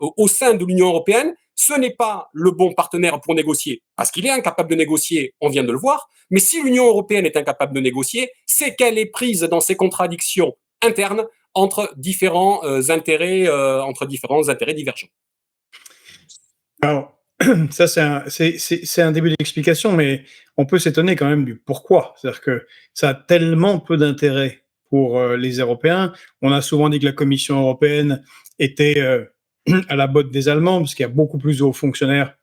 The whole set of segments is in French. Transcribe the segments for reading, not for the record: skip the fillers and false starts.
au sein de l'Union européenne, ce n'est pas le bon partenaire pour négocier, parce qu'il est incapable de négocier, on vient de le voir, mais si l'Union européenne est incapable de négocier, c'est qu'elle est prise dans ses contradictions internes entre différents intérêts divergents. Alors, ça, c'est un début d'explication, mais on peut s'étonner quand même du pourquoi. C'est-à-dire que ça a tellement peu d'intérêt pour les Européens. On a souvent dit que la Commission européenne était à la botte des Allemands, parce qu'il y a beaucoup plus de hauts fonctionnaires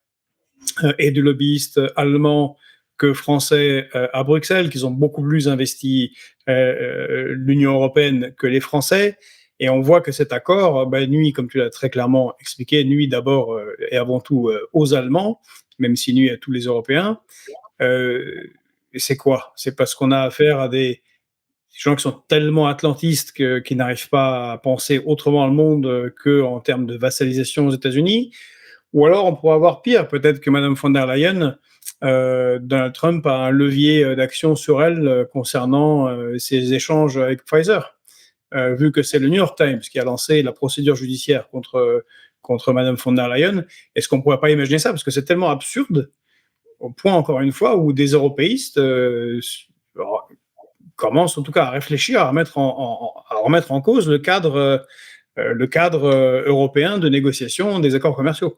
et de lobbyistes allemands que français à Bruxelles, qu'ils ont beaucoup plus investi l'Union européenne que les Français. Et on voit que cet accord nuit, comme tu l'as très clairement expliqué, nuit d'abord et avant tout aux Allemands, même s'il nuit à tous les Européens. Et c'est quoi? C'est parce qu'on a affaire à des gens qui sont tellement atlantistes qu'ils n'arrivent pas à penser autrement le monde qu'en termes de vassalisation aux États-Unis. Ou alors on pourrait avoir pire, peut-être que Mme von der Leyen, Donald Trump a un levier d'action sur elle concernant ses échanges avec Pfizer. Vu que c'est le New York Times qui a lancé la procédure judiciaire contre Mme von der Leyen, est-ce qu'on ne pourrait pas imaginer ça? Parce que c'est tellement absurde, au point, encore une fois, où des européistes commencent en tout cas à réfléchir, à remettre en cause le cadre européen de négociation des accords commerciaux.